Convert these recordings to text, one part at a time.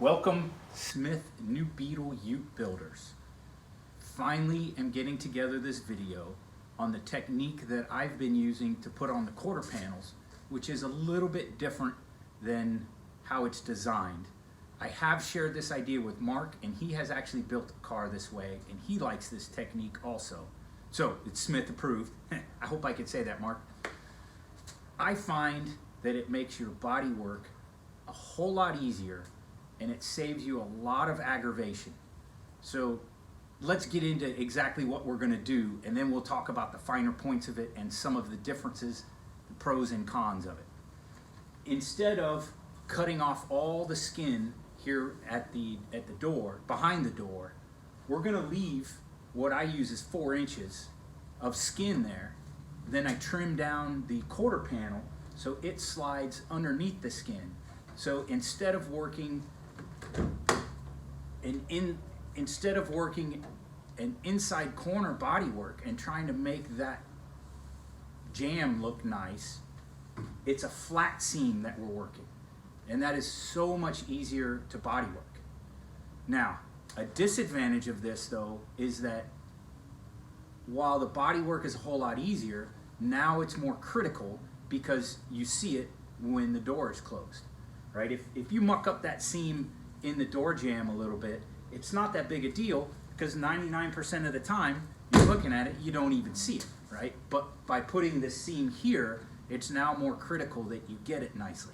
Welcome, Smyth Beetle Ute Builders. Finally am getting together this video on the technique that I've been using to put on the quarter panels, which is a little bit different than how it's designed. I have shared this idea with Mark, and he has actually built a car this way, and he likes this technique also. So it's Smyth approved. I hope I could say that, Mark. I find that it makes your body work a whole lot easier, and it saves you a lot of aggravation. So let's get into exactly what we're gonna do, and then we'll talk about the finer points of it and some of the differences, the pros and cons of it. Instead of cutting off all the skin here at the door, behind the door, we're gonna leave what I use is 4 inches of skin there. Then I trim down the quarter panel so it slides underneath the skin. So instead of working an inside corner body work and trying to make that jam look nice, it's a flat seam that we're working. And that is so much easier to body work. Now, a disadvantage of this though is that while the body work is a whole lot easier, now it's more critical because you see it when the door is closed, right? If you muck up that seam in the door jamb a little bit, it's not that big a deal because 99% of the time you're looking at it, you don't even see it, right? But by putting this seam here, it's now more critical that you get it nicely.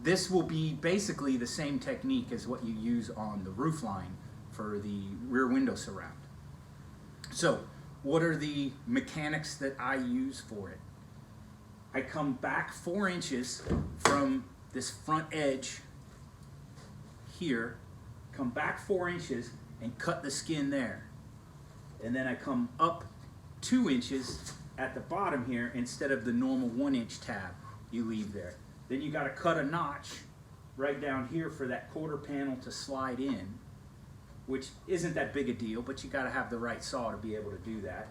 This will be basically the same technique as what you use on the roof line for the rear window surround. So, what are the mechanics that I use for it? I come back 4 inches from this front edge here, come back 4 inches and cut the skin there. And then I come up 2 inches at the bottom here instead of the normal 1-inch tab you leave there. Then you gotta cut a notch right down here for that quarter panel to slide in, which isn't that big a deal, but you gotta have the right saw to be able to do that.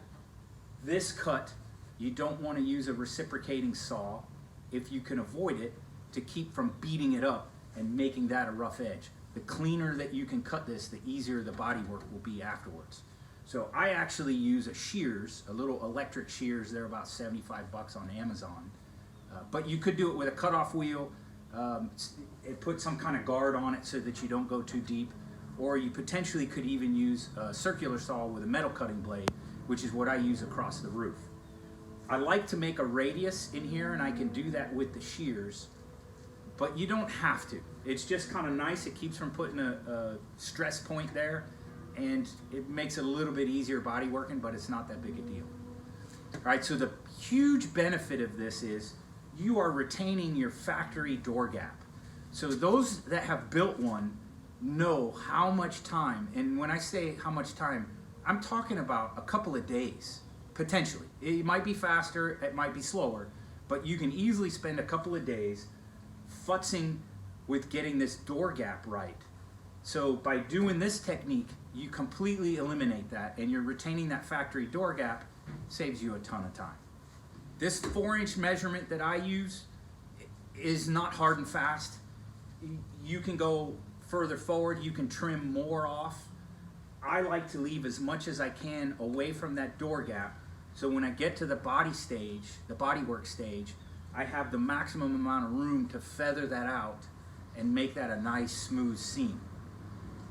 This cut, you don't wanna use a reciprocating saw if you can avoid it, to keep from beating it up and making that a rough edge. The cleaner that you can cut this, the easier the body work will be afterwards. So I actually use a shears, a little electric shears. They're about 75 bucks on Amazon. But you could do it with a cutoff wheel. Put some kind of guard on it so that you don't go too deep. Or you potentially could even use a circular saw with a metal cutting blade, which is what I use across the roof. I like to make a radius in here, and I can do that with the shears, but you don't have to. It's just kind of nice. It keeps from putting a stress point there, and it makes it a little bit easier body working, but it's not that big a deal. All right, so the huge benefit of this is you are retaining your factory door gap. So those that have built one know how much time, and when I say how much time, I'm talking about a couple of days, potentially. It might be faster, it might be slower, but you can easily spend a couple of days futzing with getting this door gap right. So by doing this technique, you completely eliminate that, and you're retaining that factory door gap. Saves you a ton of time. This 4-inch measurement that I use is not hard and fast. You can go further forward, you can trim more off. I like to leave as much as I can away from that door gap, so when I get to the body stage, the bodywork stage, I have the maximum amount of room to feather that out and make that a nice smooth seam.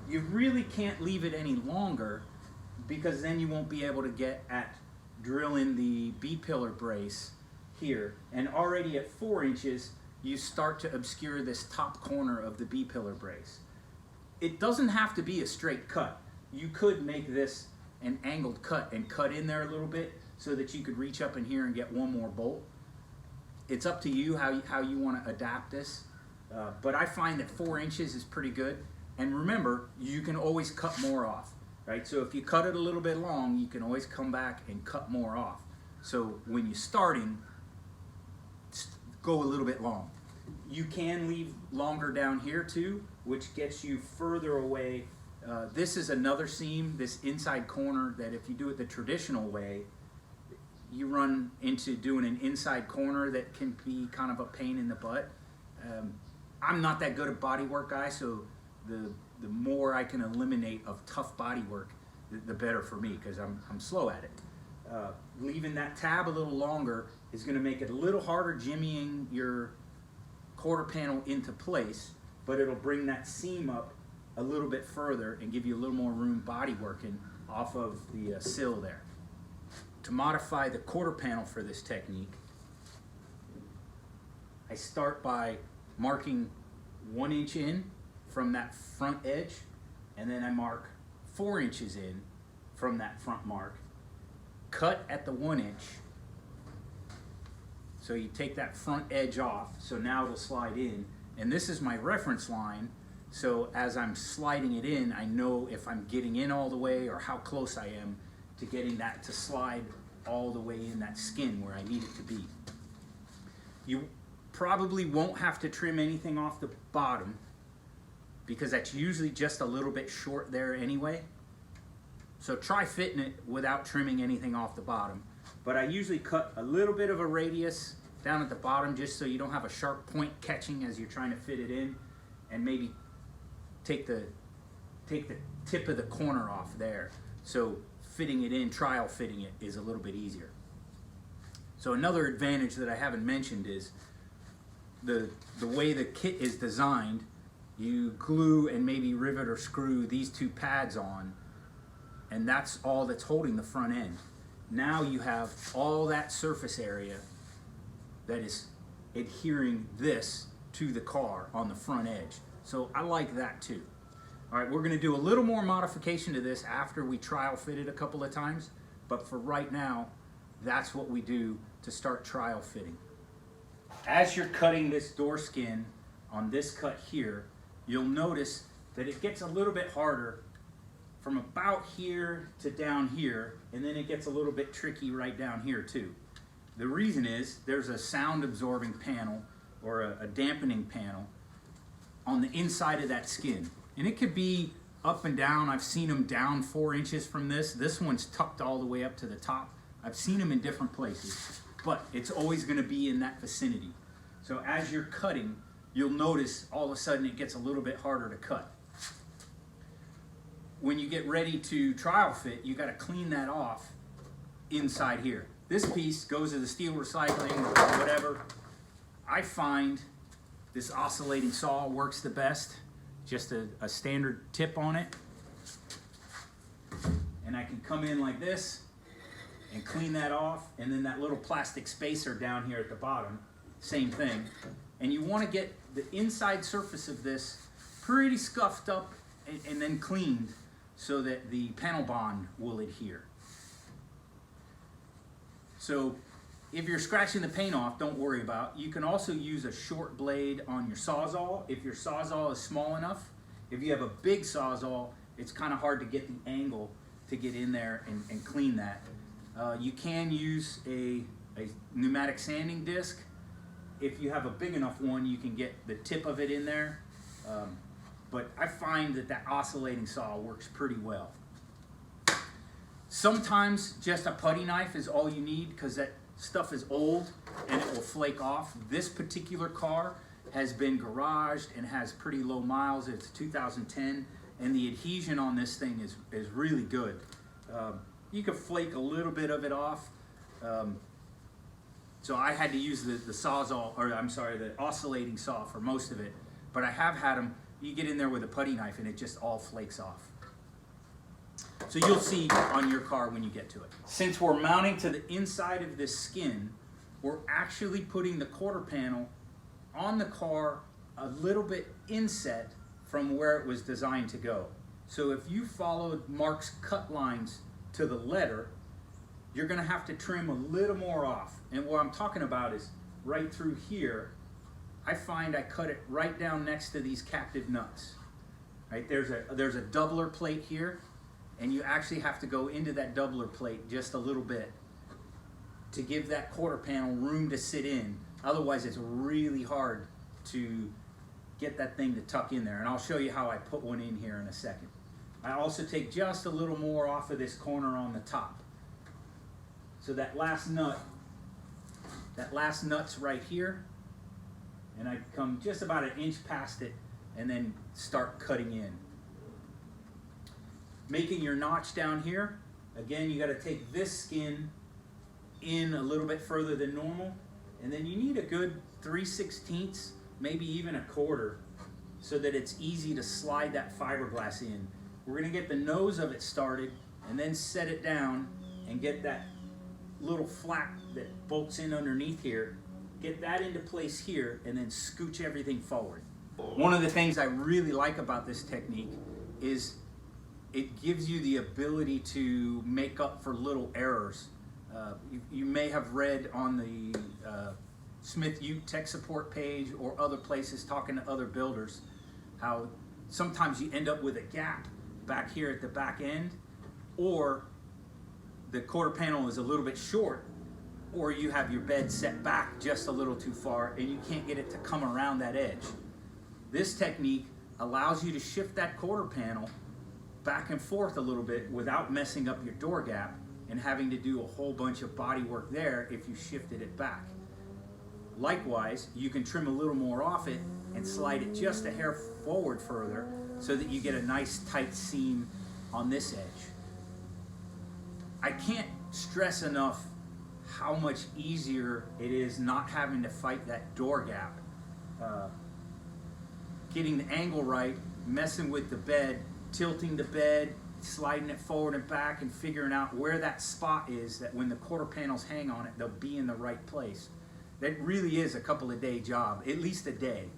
You really can't leave it any longer, because then you won't be able to get at drilling the B-pillar brace here. And already at 4 inches, you start to obscure this top corner of the B-pillar brace. It doesn't have to be a straight cut. You could make this an angled cut and cut in there a little bit so that you could reach up in here and get one more bolt. It's up to you how you want to adapt this. But I find that 4 inches is pretty good. And remember, you can always cut more off, right? So if you cut it a little bit long, you can always come back and cut more off. So when you're starting, go a little bit long. You can leave longer down here too, which gets you further away. This is another seam, this inside corner, that if you do it the traditional way, you run into doing an inside corner that can be kind of a pain in the butt. I'm not that good at body work, guys, so the more I can eliminate of tough body work, the better for me, because I'm slow at it. Leaving that tab a little longer is going to make it a little harder jimmying your quarter panel into place, but it'll bring that seam up a little bit further and give you a little more room body working off of the sill there. To modify the quarter panel for this technique, I start by marking 1 inch in from that front edge, and then I mark 4 inches in from that front mark, cut at the 1 inch. So you take that front edge off, so now it'll slide in, and this is my reference line, so as I'm sliding it in, I know if I'm getting in all the way or how close I am to getting that to slide all the way in that skin where I need it to be. You probably won't have to trim anything off the bottom, because that's usually just a little bit short there anyway. So try fitting it without trimming anything off the bottom. But I usually cut a little bit of a radius down at the bottom just so you don't have a sharp point catching as you're trying to fit it in, and maybe take the tip of the corner off there. So fitting it in, trial fitting it, is a little bit easier. So another advantage that I haven't mentioned is the way the kit is designed. You glue and maybe rivet or screw these two pads on, and that's all that's holding the front end. Now you have all that surface area that is adhering this to the car on the front edge. So I like that too. All right, we're gonna do a little more modification to this after we trial fit it a couple of times, but for right now, that's what we do to start trial fitting. As you're cutting this door skin on this cut here, you'll notice that it gets a little bit harder from about here to down here, and then it gets a little bit tricky right down here too. The reason is there's a sound absorbing panel or a dampening panel on the inside of that skin. And it could be up and down. I've seen them down 4 inches from this. This one's tucked all the way up to the top. I've seen them in different places, but it's always gonna be in that vicinity. So as you're cutting, you'll notice all of a sudden it gets a little bit harder to cut. When you get ready to trial fit, you gotta clean that off inside here. This piece goes to the steel recycling or whatever. I find this oscillating saw works the best. Just a standard tip on it. And I can come in like this and clean that off, and then that little plastic spacer down here at the bottom, same thing. And you wanna get the inside surface of this pretty scuffed up and then cleaned so that the panel bond will adhere. So if you're scratching the paint off, don't worry about. You can also use a short blade on your Sawzall if your Sawzall is small enough. If you have a big Sawzall, it's kind of hard to get the angle to get in there and clean that. You can use a pneumatic sanding disc. If you have a big enough one, you can get the tip of it in there. But I find that oscillating saw works pretty well. Sometimes just a putty knife is all you need, because that stuff is old and it will flake off. This particular car has been garaged and has pretty low miles. It's 2010, and the adhesion on this thing is really good. You can flake a little bit of it off. So I had to use the Sawzall, or I'm sorry, the oscillating saw for most of it. But I have had them, you get in there with a putty knife and it just all flakes off. So you'll see on your car when you get to it. Since we're mounting to the inside of this skin, we're actually putting the quarter panel on the car a little bit inset from where it was designed to go. So if you followed Mark's cut lines to the letter, you're gonna have to trim a little more off. And what I'm talking about is right through here. I find I cut it right down next to these captive nuts. Right, there's a doubler plate here, and you actually have to go into that doubler plate just a little bit to give that quarter panel room to sit in. Otherwise, it's really hard to get that thing to tuck in there. And I'll show you how I put one in here in a second. I also take just a little more off of this corner on the top. So that last nut's right here. and I come just about 1 inch past it and then start cutting in. Making your notch down here, again, you got to take this skin in a little bit further than normal, and then you need a good 3/16, maybe even 1/4, so that it's easy to slide that fiberglass in. We're going to get the nose of it started and then set it down and get that little flap that bolts in underneath here, get that into place here, and then scooch everything forward. One of the things I really like about this technique is it gives you the ability to make up for little errors. You may have read on the Smyth Ute tech support page or other places talking to other builders how sometimes you end up with a gap back here at the back end, or the quarter panel is a little bit short, or you have your bed set back just a little too far and you can't get it to come around that edge. This technique allows you to shift that quarter panel back and forth a little bit without messing up your door gap and having to do a whole bunch of body work there if you shifted it back. Likewise, you can trim a little more off it and slide it just a hair forward further so that you get a nice tight seam on this edge. I can't stress enough how much easier it is not having to fight that door gap. Getting the angle right, messing with the bed, tilting the bed, sliding it forward and back, and figuring out where that spot is that when the quarter panels hang on it, they'll be in the right place. That really is a couple of day job, at least a day.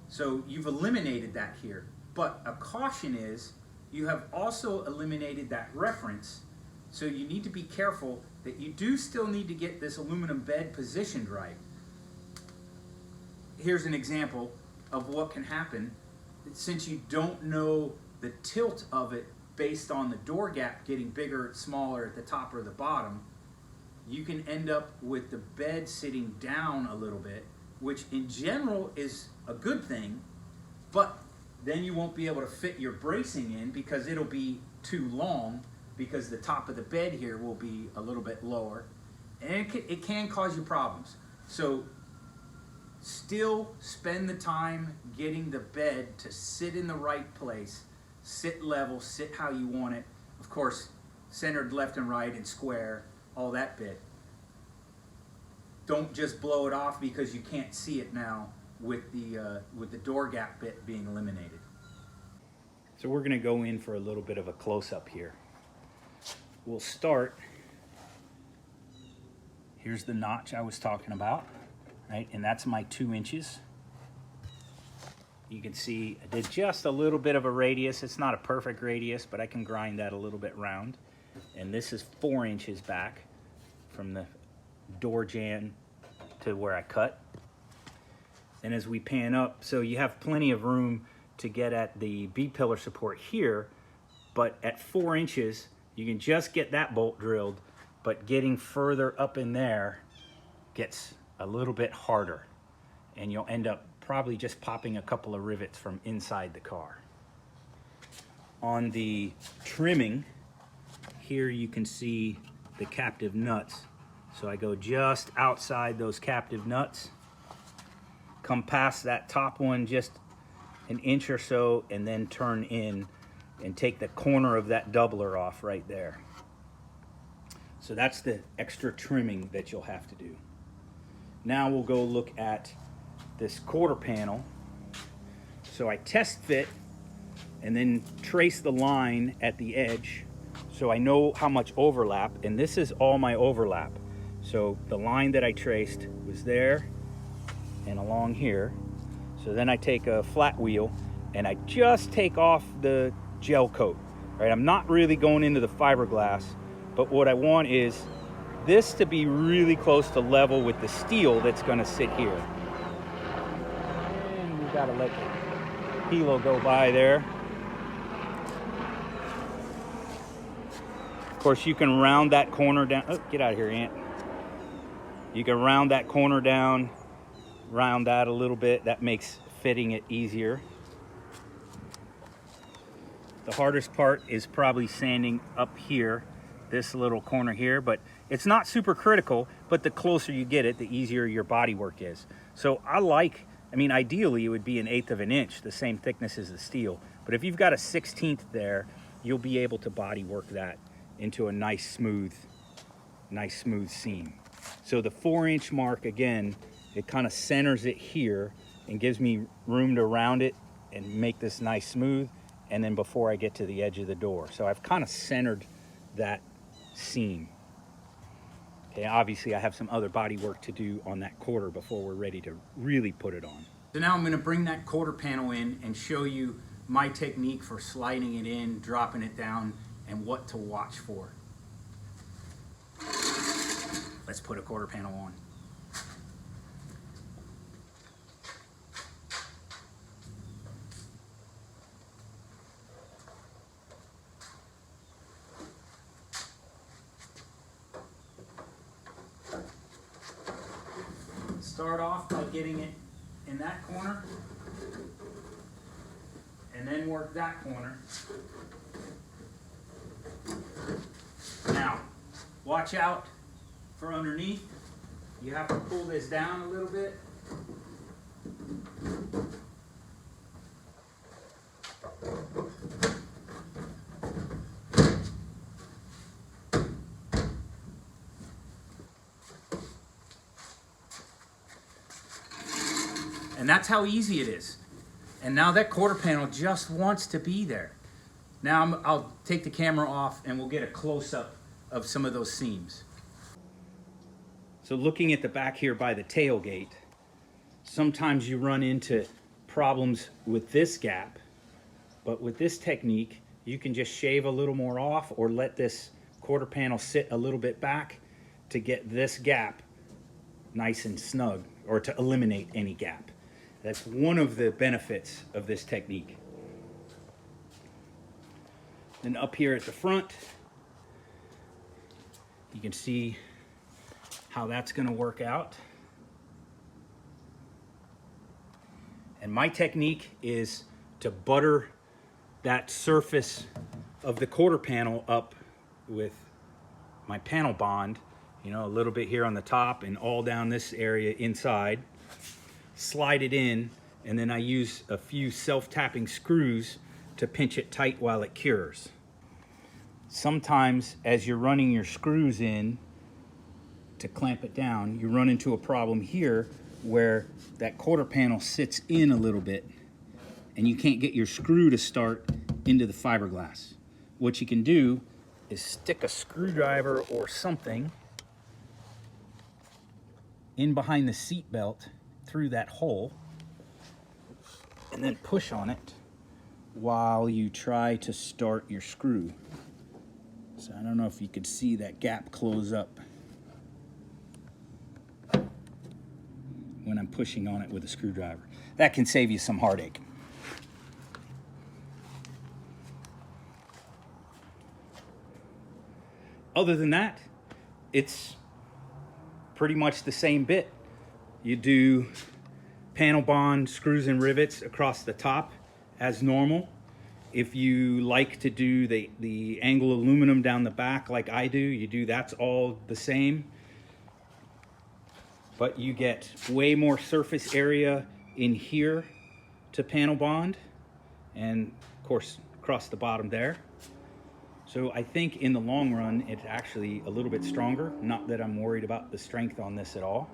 So you've eliminated that here. But a caution is you have also eliminated that reference. So you need to be careful that you do still need to get this aluminum bed positioned right. Here's an example of what can happen. Since you don't know the tilt of it based on the door gap getting bigger or smaller at the top or the bottom, you can end up with the bed sitting down a little bit, which in general is a good thing, but then you won't be able to fit your bracing in because it'll be too long, because the top of the bed here will be a little bit lower, and it can cause you problems. So still spend the time getting the bed to sit in the right place, sit level, sit how you want it. Of course, centered left and right and square, all that bit. Don't just blow it off because you can't see it now with the door gap bit being eliminated. So we're going to go in for a little bit of a close-up here. We'll start. Here's the notch I was talking about, right? And that's my 2 inches. You can see I did just a little bit of a radius. It's not a perfect radius, but I can grind that a little bit round. And this is 4 inches back from the door jamb to where I cut. And as we pan up, so you have plenty of room to get at the B-pillar support here, but at 4 inches, you can just get that bolt drilled, but getting further up in there gets a little bit harder, and you'll end up probably just popping a couple of rivets from inside the car. On the trimming, here you can see the captive nuts. So I go just outside those captive nuts, come past that top one just an inch or so, and then turn in and take the corner of that doubler off right there. So that's the extra trimming that you'll have to do. Now we'll go look at this quarter panel. So I test fit and then trace the line at the edge so I know how much overlap, and this is all my overlap. So the line that I traced was there and along here. So then I take a flat wheel and I just take off the gel coat, right? I'm not really going into the fiberglass, but what I want is this to be really close to level with the steel that's gonna sit here. And we gotta let the helo go by there. Of course, you can round that corner down. Oh, get out of here, Ant. You can round that corner down, round that a little bit. That makes fitting it easier. The hardest part is probably sanding up here, this little corner here, but It's not super critical, but the closer you get it, the easier your body work is. So I mean, ideally it would be 1/8 of an inch, the same thickness as the steel. But if you've got a 1/16 there, you'll be able to body work that into a nice smooth seam. So the 4-inch mark, again, it kind of centers it here and gives me room to round it and make this nice smooth. And then before I get to the edge of the door. So I've kind of centered that seam. Okay, obviously I have some other body work to do on that quarter before we're ready to really put it on. So now I'm going to bring that quarter panel in and show you my technique for sliding it in, dropping it down, and what to watch for. Let's put a quarter panel on. Start off by getting it in that corner, and then work that corner. Now, watch out for underneath. You have to pull this down a little bit. And that's how easy it is. And now that quarter panel just wants to be there. Now I'll take the camera off and we'll get a close-up of some of those seams. So looking at the back here by the tailgate, sometimes you run into problems with this gap, but with this technique, you can just shave a little more off or let this quarter panel sit a little bit back to get this gap nice and snug, or to eliminate any gap. That's one of the benefits of this technique. Then up here at the front, you can see how that's going to work out. And my technique is to butter that surface of the quarter panel up with my panel bond, you know, a little bit here on the top and all down this area inside. Slide it in, and then I use a few self-tapping screws to pinch it tight while it cures. Sometimes as you're running your screws in to clamp it down, you run into a problem here where that quarter panel sits in a little bit and you can't get your screw to start into the fiberglass. What you can do is stick a screwdriver or something in behind the seat belt through that hole and then push on it while you try to start your screw. So I don't know if you could see that gap close up when I'm pushing on it with a screwdriver. That can save you some heartache. Other than that, it's pretty much the same bit. You do panel bond, screws and rivets across the top as normal. If you like to do the angle aluminum down the back like I do, you do that's all the same. But you get way more surface area in here to panel bond, and of course across the bottom there. So I think in the long run, it's actually a little bit stronger. Not that I'm worried about the strength on this at all.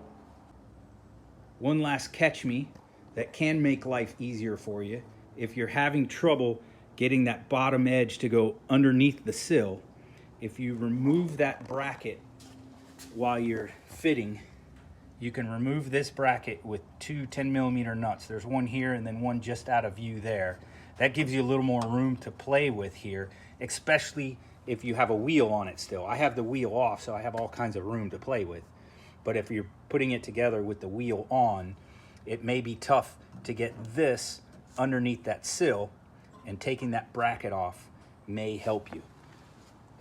One last catch me that can make life easier for you. If you're having trouble getting that bottom edge to go underneath the sill, if you remove that bracket while you're fitting, you can remove this bracket with two 10mm nuts. There's one here and then one just out of view there. That gives you a little more room to play with here, especially if you have a wheel on it still. I have the wheel off, so I have all kinds of room to play with. But if you're putting it together with the wheel on, it may be tough to get this underneath that sill, and taking that bracket off may help you.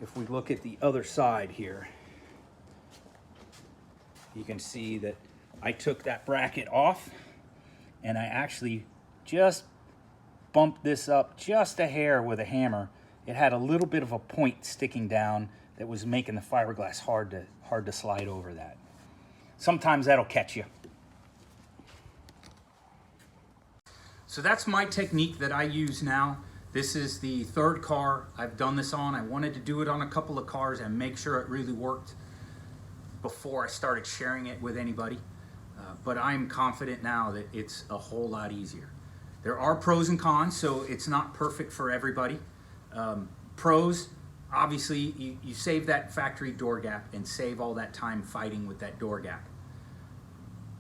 If we look at the other side here, you can see that I took that bracket off and I actually just bumped this up just a hair with a hammer. It had a little bit of a point sticking down that was making the fiberglass hard hard to slide over that. Sometimes that'll catch you. So that's my technique that I use now. This is the third car I've done this on. I wanted to do it on a couple of cars and make sure it really worked before I started sharing it with anybody. But I'm confident now that it's a whole lot easier. There are pros and cons, so it's not perfect for everybody. Pros, obviously, you save that factory door gap and save all that time fighting with that door gap.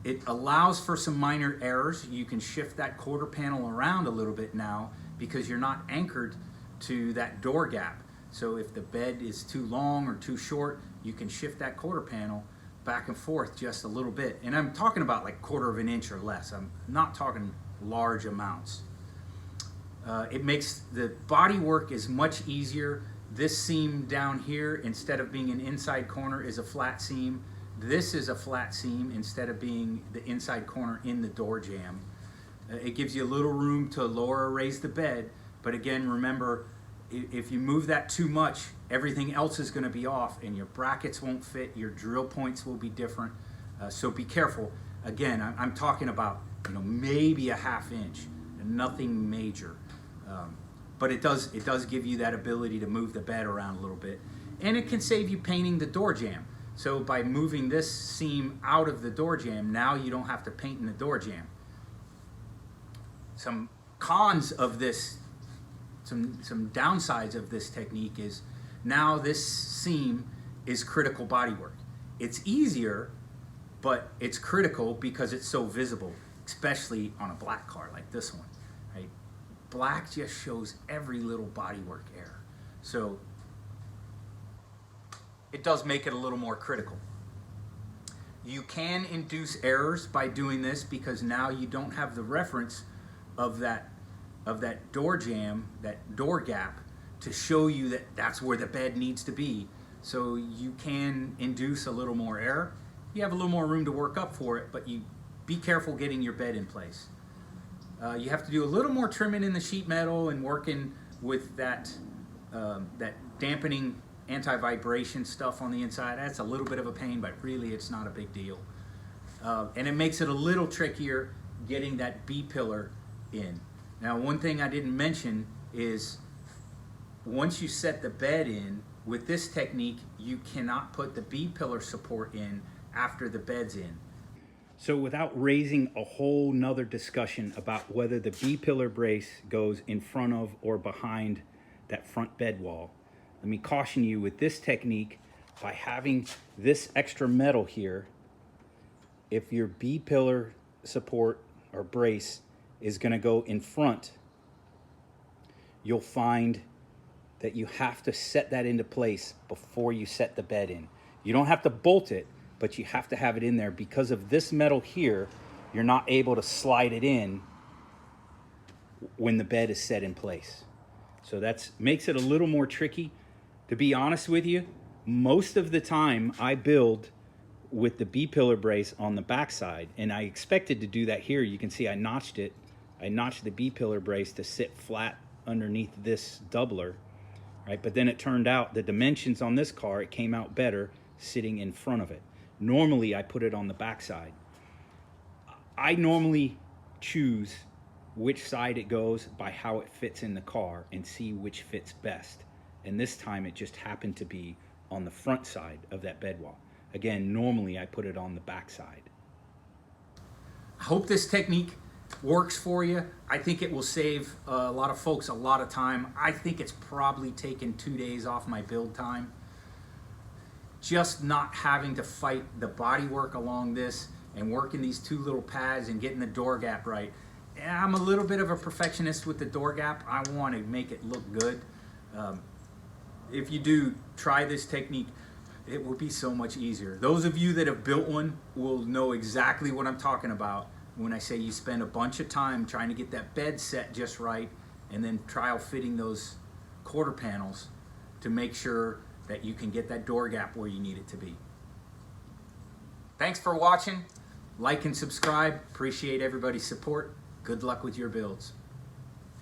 It allows for some minor errors. You can shift that quarter panel around a little bit now because you're not anchored to that door gap. So if the bed is too long or too short, you can shift that quarter panel back and forth just a little bit. And I'm talking about like 1/4 of an inch or less. I'm not talking large amounts. It makes the body work is much easier. This seam down here, instead of being an inside corner, is a flat seam. This is a flat seam instead of being the inside corner in the door jamb. It gives you a little room to lower or raise the bed, but again, remember, if you move that too much, everything else is going to be off and your brackets won't fit, your drill points will be different, so be careful. Again, I'm talking about, you know, maybe a 1/2 inch, nothing major. But it does give you that ability to move the bed around a little bit, and it can save you painting the door jamb. So by moving this seam out of the door jamb, now you don't have to paint in the door jamb. Some cons of this, some downsides of this technique is now this seam is critical bodywork. It's easier, but it's critical because it's so visible, especially on a black car like this one, right? Black just shows every little bodywork error. So it does make it a little more critical. You can induce errors by doing this because now you don't have the reference of that door jamb, that door gap, to show you that that's where the bed needs to be. So you can induce a little more error. You have a little more room to work up for it, but you be careful getting your bed in place. You have to do a little more trimming in the sheet metal and working with that dampening anti-vibration stuff on the inside. That's a little bit of a pain, but really it's not a big deal. And it makes it a little trickier getting that B-pillar in. Now, one thing I didn't mention is once you set the bed in, with this technique, you cannot put the B-pillar support in after the bed's in. So without raising a whole nother discussion about whether the B-pillar brace goes in front of or behind that front bed wall, let me caution you with this technique, by having this extra metal here, if your B-pillar support or brace is going to go in front, you'll find that you have to set that into place before you set the bed in. You don't have to bolt it, but you have to have it in there. Because of this metal here, you're not able to slide it in when the bed is set in place. So that makes it a little more tricky. To be honest with you, most of the time I build with the B-pillar brace on the backside, and I expected to do that here. You can see I notched it. I notched the B-pillar brace to sit flat underneath this doubler, right? But then it turned out the dimensions on this car, it came out better sitting in front of it. Normally I put it on the backside. I normally choose which side it goes by how it fits in the car and see which fits best. And this time it just happened to be on the front side of that bed wall. Again, normally I put it on the back side. I hope this technique works for you. I think it will save a lot of folks a lot of time. I think it's probably taken 2 days off my build time. Just not having to fight the body work along this and working these two little pads and getting the door gap right. And I'm a little bit of a perfectionist with the door gap. I want to make it look good. If you do try this technique, it will be so much easier. Those of you that have built one will know exactly what I'm talking about when I say you spend a bunch of time trying to get that bed set just right and then trial fitting those quarter panels to make sure that you can get that door gap where you need it to be. Thanks for watching. Like and subscribe. Appreciate everybody's support. Good luck with your builds.